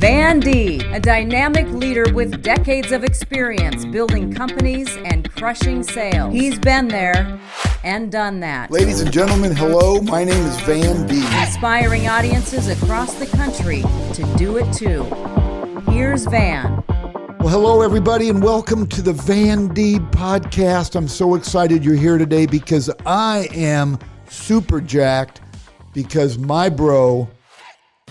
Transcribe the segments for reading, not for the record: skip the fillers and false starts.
Van D, a dynamic leader with decades of experience building companies and crushing sales. He's been there and done that. Ladies and gentlemen, hello. My name is Van D. Inspiring audiences across the country to do it too. Here's Van. Well, hello, everybody, and welcome to the Van D podcast. I'm so excited you're here today because I am super jacked because my bro,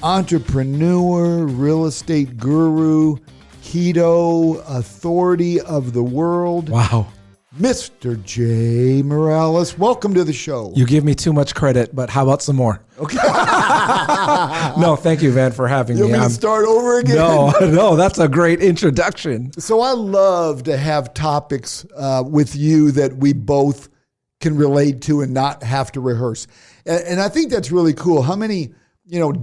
entrepreneur, real estate guru, keto authority of the world. Wow. Mr. Jay Miralles, welcome to the show. You give me too much credit, but how about some more? Okay. No, thank you, Van, for having You me. want me to start over again? No, that's a great introduction. So I love to have topics with you that we both can relate to and not have to rehearse. And I think that's really cool. How many,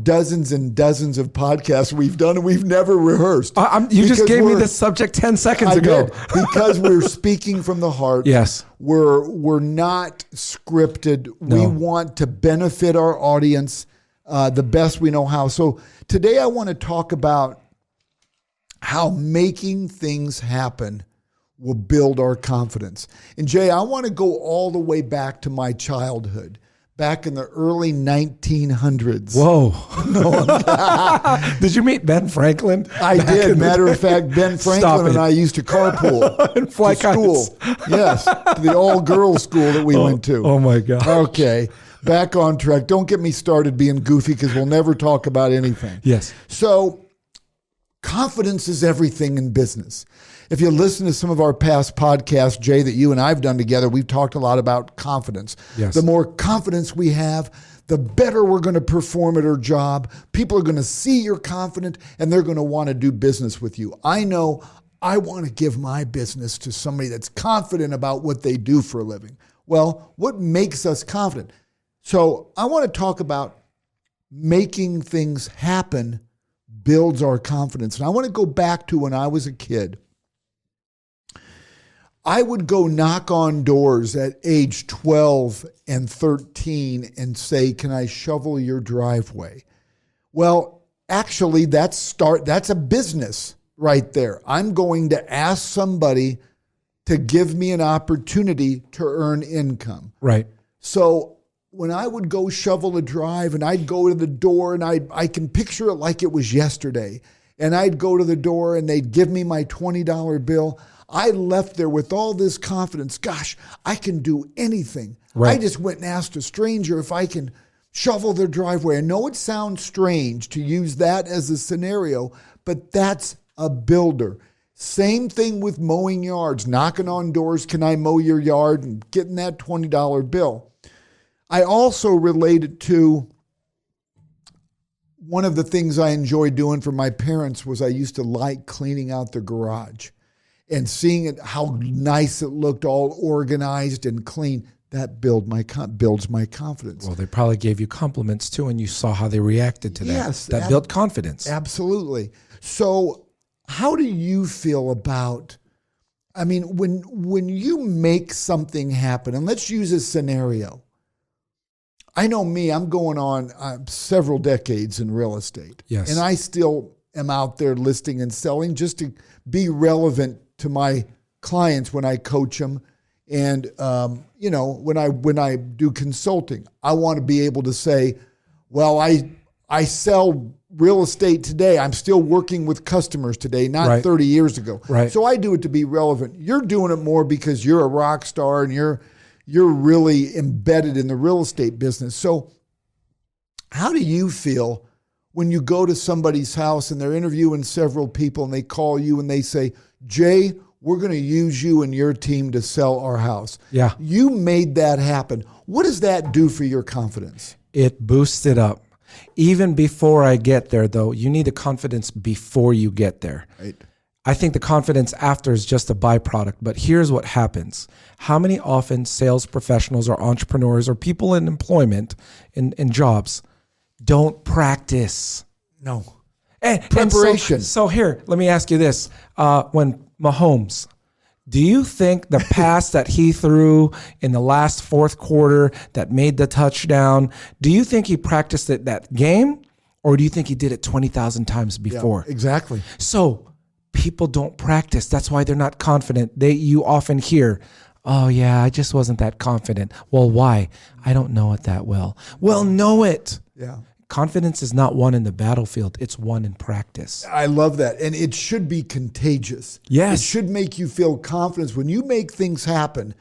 dozens and dozens of podcasts we've done and we've never rehearsed. You just gave me this subject 10 seconds ago. Because we're speaking from the heart. Yes. We're not scripted. No. We want to benefit our audience the best we know how. So today I want to talk about how making things happen will build our confidence. And Jay, I want to go all the way back to my childhood. Back in the early 1900s. Whoa. Did you meet Ben Franklin? I did. Matter of fact, Ben Franklin and I used to carpool and fly to school. Yes, to the all-girls school that we went to. Oh, my God. Okay, back on track. Don't get me started being goofy because we'll never talk about anything. Yes. So confidence is everything in business. If you listen to some of our past podcasts, Jay, that you and I've done together, we've talked a lot about confidence. Yes. The more confidence we have, the better we're going to perform at our job. People are going to see you're confident and they're going to want to do business with you. I know I want to give my business to somebody that's confident about what they do for a living. Well, what makes us confident? So I want to talk about making things happen builds our confidence. And I want to go back to when I was a kid. I would go knock on doors at age 12 and 13 and say, "Can I shovel your driveway?" Well, actually, that's a business right there. I'm going to ask somebody to give me an opportunity to earn income. Right. So when I would go shovel a drive and I'd go to the door and I can picture it like it was yesterday. And I'd go to the door and they'd give me my $20 bill. I left there with all this confidence. Gosh, I can do anything. Right. I just went and asked a stranger if I can shovel their driveway. I know it sounds strange to use that as a scenario, but that's a builder. Same thing with mowing yards, knocking on doors. Can I mow your yard? And getting that $20 bill. I also related to one of the things I enjoyed doing for my parents was I used to like cleaning out the garage and seeing it, how nice it looked, all organized and clean. That builds my confidence. Well, they probably gave you compliments too, and you saw how they reacted to that. Yes, that built confidence. Absolutely. So how do you feel about, when you make something happen, and let's use a scenario. I know me, I'm going on several decades in real estate. Yes. And I still am out there listing and selling just to be relevant to my clients when I coach them. And, when I do consulting, I want to be able to say, well, I sell real estate today. I'm still working with customers today, not Right. 30 years ago. Right. So I do it to be relevant. You're doing it more because you're a rock star and you're really embedded in the real estate business. So how do you feel when you go to somebody's house and they're interviewing several people and they call you and they say, "Jay, we're going to use you and your team to sell our house." Yeah. You made that happen. What does that do for your confidence? It boosts it up. Even before I get there, though, you need the confidence before you get there. Right. I think the confidence after is just a byproduct, but here's what happens. How many often sales professionals or entrepreneurs or people in employment, in jobs, don't practice? No. Preparation. So here, let me ask you this. When Mahomes, do you think the pass that he threw in the last fourth quarter that made the touchdown, do you think he practiced it that game? Or do you think he did it 20,000 times before? Yeah, exactly. So people don't practice. That's why they're not confident. You often hear, oh yeah, I just wasn't that confident. Well, why? I don't know it that well. Well, know it. Yeah. Confidence is not won in the battlefield. It's won in practice. I love that. And it should be contagious. Yes. It should make you feel confidence. When you make things happen,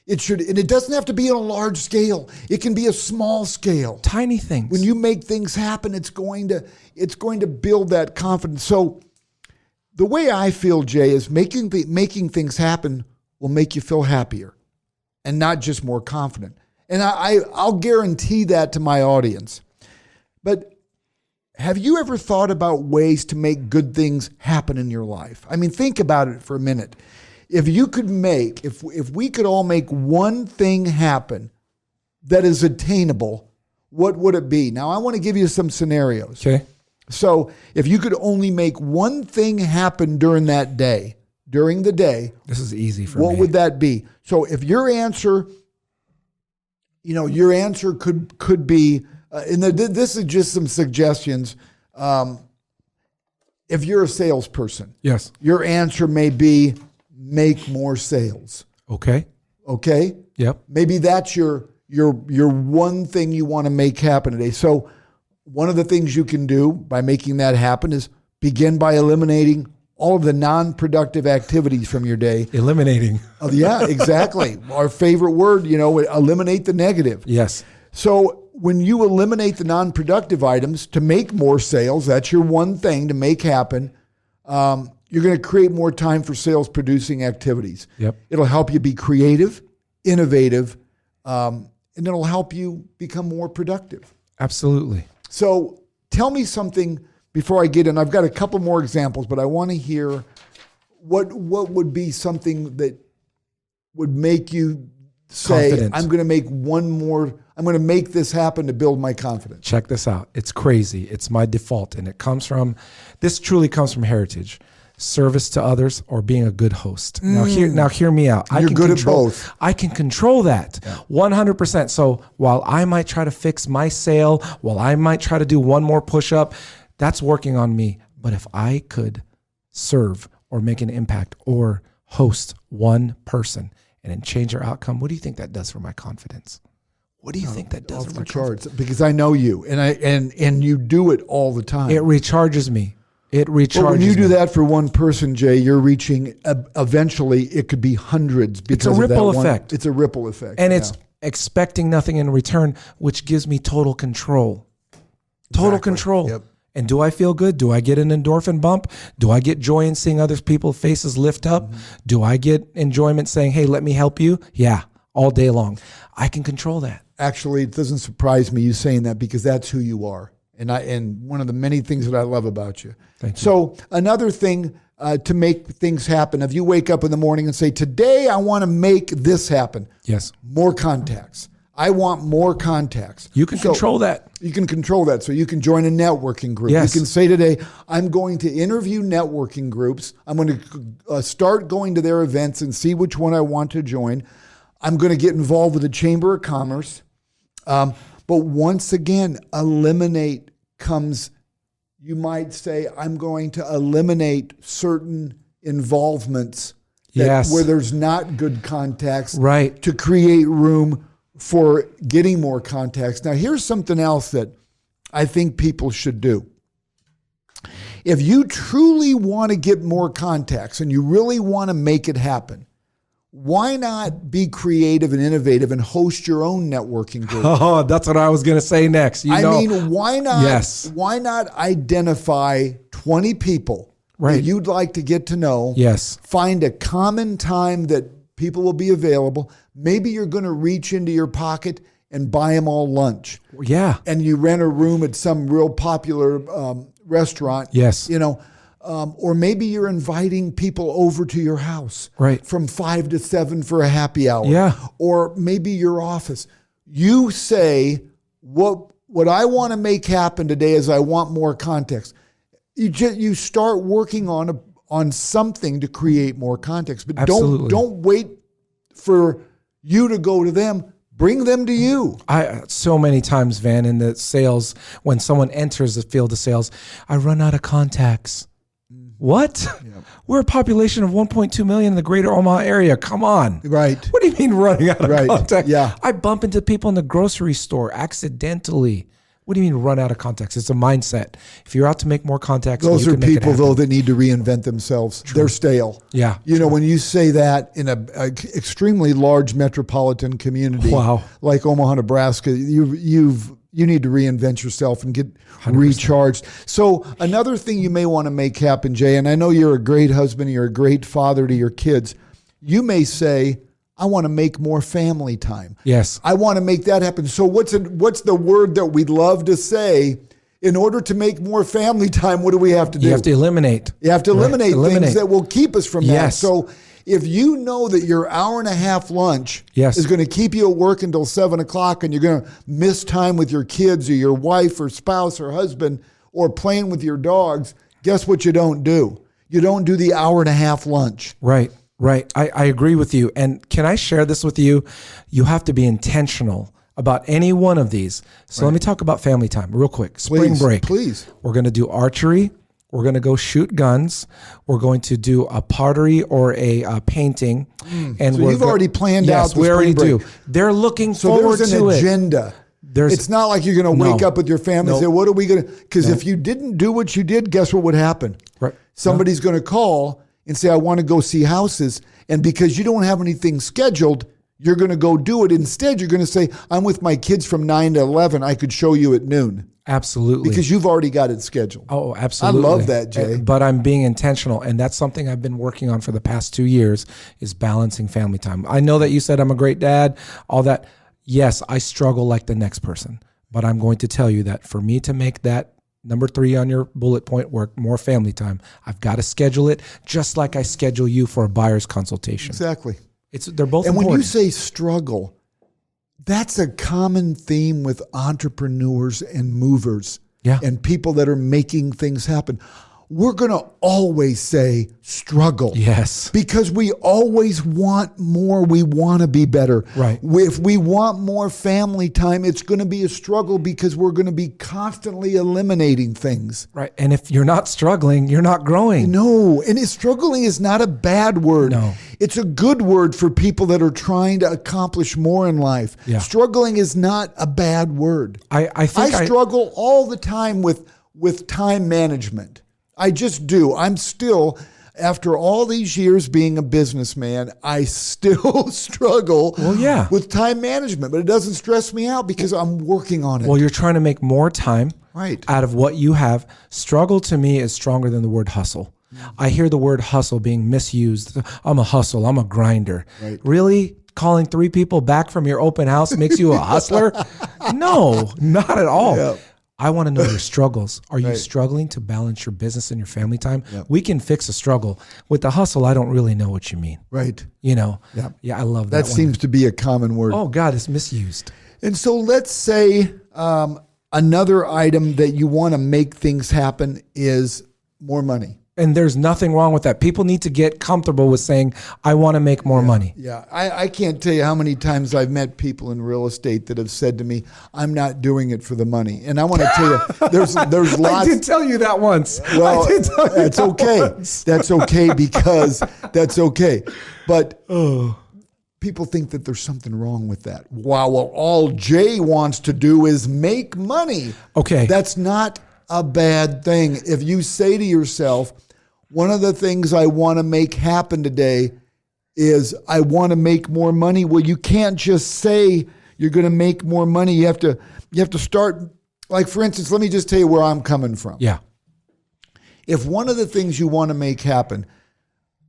it should, and it doesn't have to be on a large scale. It can be a small scale. Tiny things. When you make things happen, it's going to build that confidence. So the way I feel, Jay, is making things happen will make you feel happier and not just more confident. And I'll guarantee that to my audience. But have you ever thought about ways to make good things happen in your life? I mean, think about it for a minute. If we could all make one thing happen that is attainable, what would it be? Now, I want to give you some scenarios. Okay. So if you could only make one thing happen during the day, This is easy for me. what would that be? So if your answer could be, and this is just some suggestions. If you're a salesperson, Yes. your answer may be make more sales. Okay. Okay? Yep. Maybe that's your one thing you want to make happen today. So one of the things you can do by making that happen is begin by eliminating all of the non-productive activities from your day. Eliminating. Oh, yeah, exactly. Our favorite word, eliminate the negative. Yes. So when you eliminate the non-productive items to make more sales, that's your one thing to make happen. You're going to create more time for sales producing activities. Yep. It'll help you be creative, innovative, and it'll help you become more productive. Absolutely. So tell me something before I get in. I've got a couple more examples, but I want to hear what would be something that would make you say, Confidence. I'm going to make this happen to build my confidence. Check this out. It's crazy. It's my default. And this truly comes from heritage. Service to others or being a good host. Now hear me out. You're good at both. I can control that 100%. So while I might try to fix my sale, while I might try to do one more push-up, that's working on me. But if I could serve or make an impact or host one person and then change their outcome, what do you think that does for my confidence? What do you think that does for my confidence? Because I know you and you do it all the time. It recharges me. It recharges But when you do me. that for one person, Jay, you're reaching, eventually it could be hundreds. Because It's a of that ripple one- effect. It's a ripple effect. And it's expecting nothing in return, which gives me total control. Total Exactly. control. Yep. And do I feel good? Do I get an endorphin bump? Do I get joy in seeing other people's faces lift up? Mm-hmm. Do I get enjoyment saying, hey, let me help you? Yeah, all day long. I can control that. Actually, it doesn't surprise me you saying that because that's who you are. And one of the many things that I love about you. Thank you. So another thing to make things happen, if you wake up in the morning and say, today I want to make this happen. Yes. More contacts. I want more contacts. You can control that. You can control that. So you can join a networking group. Yes. You can say today, I'm going to interview networking groups. I'm going to start going to their events and see which one I want to join. I'm going to get involved with the Chamber of Commerce. But once again, eliminate comes, you might say, I'm going to eliminate certain involvements where there's not good contacts, Right. to create room for getting more contacts. Now, here's something else that I think people should do. If you truly want to get more contacts and you really want to make it happen, why not be creative and innovative and host your own networking group? Oh, that's what I was going to say next. Why not? Yes. Why not identify 20 people Right. that you'd like to get to know? Yes. Find a common time that people will be available. Maybe you're going to reach into your pocket and buy them all lunch. Yeah. And you rent a room at some real popular restaurant. Yes. Or maybe you're inviting people over to your house, Right. from 5 to 7 for a happy hour. Yeah. Or maybe your office. You say, what I want to make happen today is I want more context. You start working on something to create more context, but Absolutely. don't wait for you to go to them. Bring them to you. So many times, Van, in the sales, when someone enters the field of sales, I run out of contacts. What? Yep. We're a population of 1.2 million in the greater Omaha area. Come on. Right. What do you mean running out of contacts? Yeah. I bump into people in the grocery store accidentally. What do you mean run out of contacts? It's a mindset. If you're out to make more contacts, those you are can make it people, happen. though, that need to reinvent themselves. True. They're stale. Yeah. You know, when you say that in a extremely large metropolitan community like Omaha, Nebraska, you need to reinvent yourself and get 100%. Recharged. So another thing you may want to make happen, Jay, and I know you're a great husband, you're a great father to your kids. You may say, I want to make more family time. Yes. I want to make that happen. So what's the word that we'd love to say? In order to make more family time, what do we have to do? You have to eliminate. You have to eliminate things that will keep us from that. Yes. So if you know that your hour-and-a-half lunch is going to keep you at work until 7 o'clock and you're going to miss time with your kids or your wife or spouse or husband or playing with your dogs, guess what you don't do? You don't do the hour-and-a-half lunch. Right. I agree with you. And can I share this with you? You have to be intentional about any one of these. So let me talk about family time real quick. Spring break. Please. We're going to do archery. We're going to go shoot guns. We're going to do a pottery or a painting. And so you've already planned out the we already spring break. do. They're looking forward to it. So there's an agenda. It's not like you're going to wake up with your family and say, what are we going to... Because if you didn't do what you did, guess what would happen? Right. Somebody's going to call and say, I want to go see houses. And because you don't have anything scheduled, you're going to go do it. Instead, you're going to say, I'm with my kids from 9 to 11. I could show you at noon. Absolutely. Because you've already got it scheduled. Oh, absolutely. I love that, Jay. But I'm being intentional. And that's something I've been working on for the past 2 years is balancing family time. I know that you said I'm a great dad, all that. Yes, I struggle like the next person. But I'm going to tell you that for me to make that number 3 on your bullet point work, more family time, I've got to schedule it just like I schedule you for a buyer's consultation. Exactly. They're both and important. When you say struggle, that's a common theme with entrepreneurs and movers and people that are making things happen. We're going to always say struggle. Yes. Because we always want more. We want to be better. Right. If we want more family time, it's going to be a struggle because we're going to be constantly eliminating things. Right. And if you're not struggling, you're not growing. No. And struggling is not a bad word. No. It's a good word for people that are trying to accomplish more in life. Yeah. Struggling is not a bad word. I struggle all the time with time management. I just do. I'm still, after all these years being a businessman, I still struggle with time management, but it doesn't stress me out because I'm working on it. Well, you're trying to make more time out of what you have. Struggle to me is stronger than the word hustle. I hear the word hustle being misused. I'm a hustle. I'm a grinder. Right. Really? Calling 3 people back from your open house makes you a hustler? No, not at all. Yeah. I want to know your struggles. Are you struggling to balance your business and your family time? Yep. We can fix a struggle. With the hustle, I don't really know what you mean. Right. You know? Yep. Yeah, I love that. That seems to be a common word. Oh, God, it's misused. And so let's say another item that you want to make things happen is more money. And there's nothing wrong with that. People need to get comfortable with saying, I want to make more money. Yeah. I can't tell you how many times I've met people in real estate that have said to me, I'm not doing it for the money. And I want to tell you, there's lots. I did tell you that once. Well, that's okay. Once. That's okay because that's okay. But people think that there's something wrong with that. Wow. Well, all Jay wants to do is make money. Okay. That's not a bad thing. If you say to yourself, one of the things I want to make happen today is I want to make more money. Well, you can't just say you're going to make more money. You have to start, like, for instance, let me just tell you where I'm coming from. Yeah. If one of the things you want to make happen,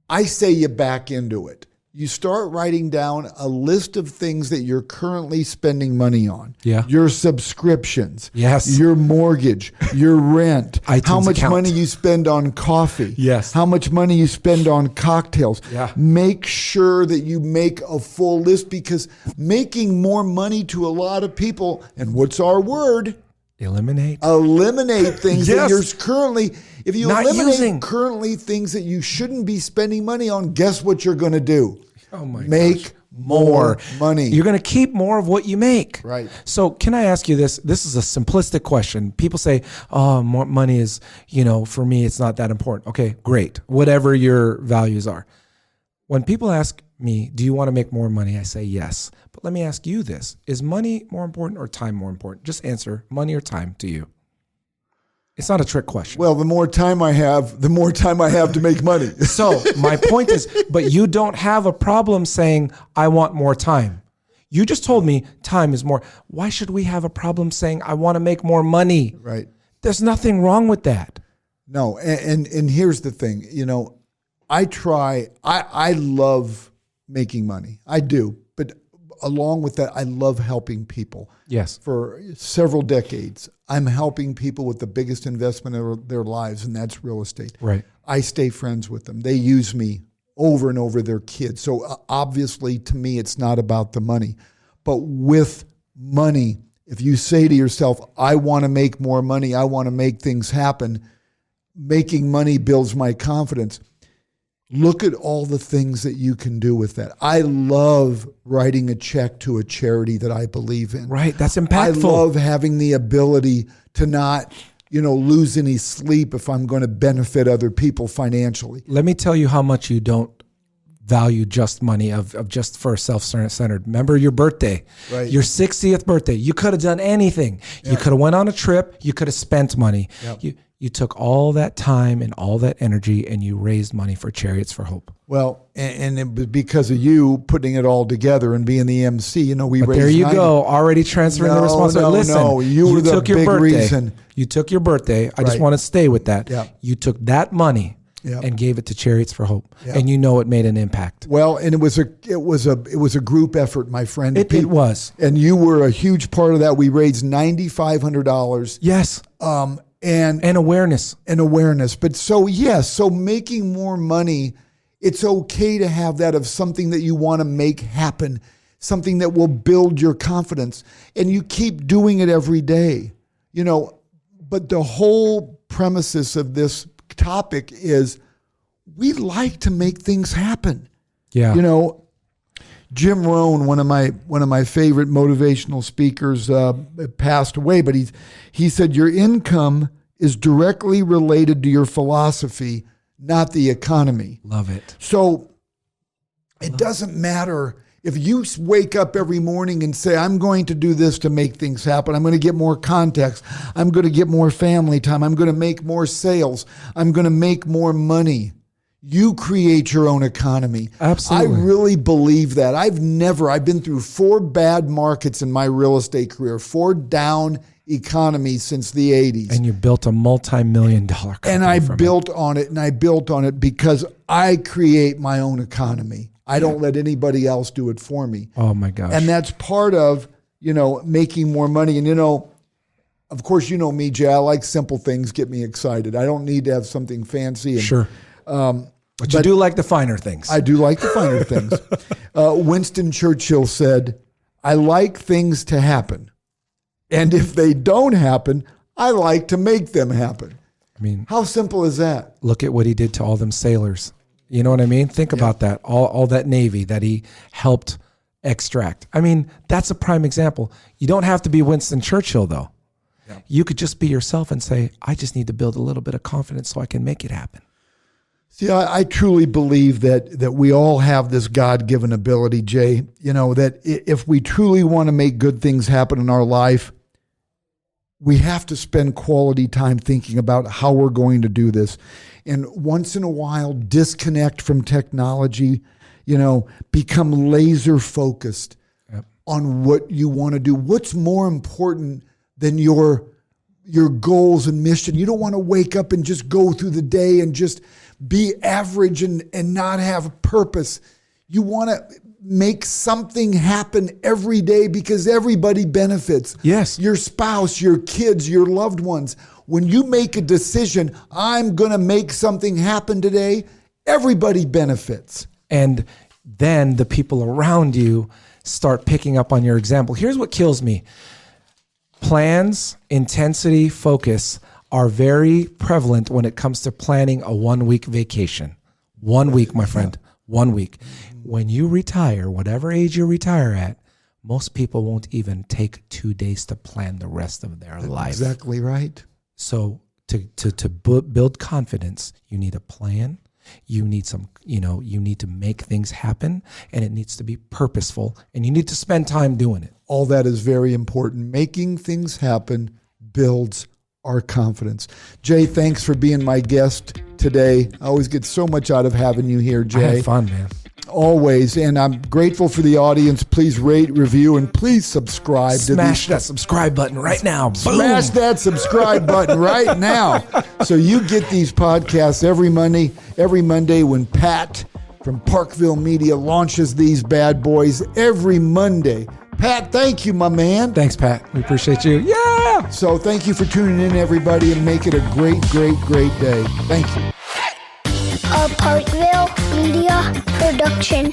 I say you back into it. You start writing down a list of things that you're currently spending money on. Yeah. Your subscriptions. Yes. Your mortgage. Your rent. How much account. money you spend on coffee. Yes. How much money you spend on cocktails. Yeah. Make sure that you make a full list because making more money to a lot of people, and what's our word? Eliminate Things that you're currently, if you not eliminate using. Currently things that you shouldn't be spending money on, guess what you're going to do? Oh my Make gosh. more money. You're going to keep more of what you make. Right. So can I ask you this? This is a simplistic question. People say, oh, more money is, for me, it's not that important. Okay, great. Whatever your values are. When people ask me, do you want to make more money? I say yes. But let me ask you this. Is money more important or time more important? Just answer money or time to you. It's not a trick question. Well, the more time I have to make money. So my point is, but you don't have a problem saying, I want more time. You just told me time is more. Why should we have a problem saying, I want to make more money? Right. There's nothing wrong with that. No, and here's the thing, I love making money. I do. But along with that, I love helping people. Yes. For several decades, I'm helping people with the biggest investment of their lives, and that's real estate. Right. I stay friends with them. They use me over and over, their kids. So obviously, to me, it's not about the money. But with money, if you say to yourself, I want to make more money, I want to make things happen, making money builds my confidence. Look at all the things that you can do with that. I love writing a check to a charity that I believe in. Right. That's impactful. I love having the ability to not, lose any sleep if I'm going to benefit other people financially. Let me tell you how much you don't value just money of just for self-centered. Remember your birthday, Right. Your 60th birthday. You could have done anything. Yeah. You could have went on a trip. You could have spent money. Yep. You took all that time and all that energy and you raised money for Chariots for Hope. Well, and it was because of you putting it all together and being the MC. We but raised there you go, already transferring the responsibility. Listen, you were the big reason. You took your birthday. I just want to stay with that. Yep. You took that money and gave it to Chariots for Hope, and it made an impact. Well, and it was a group effort, my friend. It was, and you were a huge part of that. We raised $9,500. Yes. And awareness. But so making more money, it's okay to have that of something that you want to make happen, something that will build your confidence. And you keep doing it every day, But the whole premises of this topic is we like to make things happen. Yeah. Jim Rohn, one of my favorite motivational speakers, passed away, but he said your income is directly related to your philosophy, not the economy. Love it. So it doesn't matter if you wake up every morning and say, I'm going to do this to make things happen. I'm going to get more contacts. I'm going to get more family time. I'm going to make more sales. I'm going to make more money. You create your own economy. Absolutely. I really believe that. I've been through 4 bad markets in my real estate career, 4 down economies since the 80s. And you built a multi-million-dollar company. And I built on it because I create my own economy. I don't let anybody else do it for me. Oh my gosh. And that's part of, making more money. And, of course, me, Jay, I like simple things, get me excited. I don't need to have something fancy. Sure. But you do like the finer things. I do like the finer things. Winston Churchill said, I like things to happen. And if they don't happen, I like to make them happen. I mean, how simple is that? Look at what he did to all them sailors. You know what I mean? Think about that. All that Navy that he helped extract. I mean, that's a prime example. You don't have to be Winston Churchill, though. Yeah. You could just be yourself and say, I just need to build a little bit of confidence so I can make it happen. See, I truly believe that we all have this God-given ability, Jay, that if we truly want to make good things happen in our life, we have to spend quality time thinking about how we're going to do this. And once in a while, disconnect from technology, become laser focused on what you want to do. What's more important than your goals and mission? You don't want to wake up and just go through the day and just be average and not have purpose. You want to make something happen every day because everybody benefits. Yes. Your spouse, your kids, your loved ones. When you make a decision, I'm going to make something happen today, everybody benefits. And then the people around you start picking up on your example. Here's what kills me. Plans, intensity, focus are very prevalent when it comes to planning a 1-week vacation. 1 week, my friend. 1 week. When you retire, whatever age you retire at, most people won't even take 2 days to plan the rest of their life. Exactly right. So to build confidence, you need a plan. You need you need to make things happen, and it needs to be purposeful, and you need to spend time doing it. All that is very important. Making things happen builds our confidence. Jay, thanks for being my guest today. I always get so much out of having you here, Jay. I had fun, man. Always. And I'm grateful for the audience. Please rate, review, and please subscribe. Smash that subscribe button right now. Boom. Smash that subscribe button right now. So you get these podcasts every Monday when Pat from Parkville Media launches these bad boys every Monday. Pat, thank you, my man. Thanks, Pat. We appreciate you. Yeah. So thank you for tuning in, everybody, and make it a great, great, great day. Thank you. A Parkville Media Production.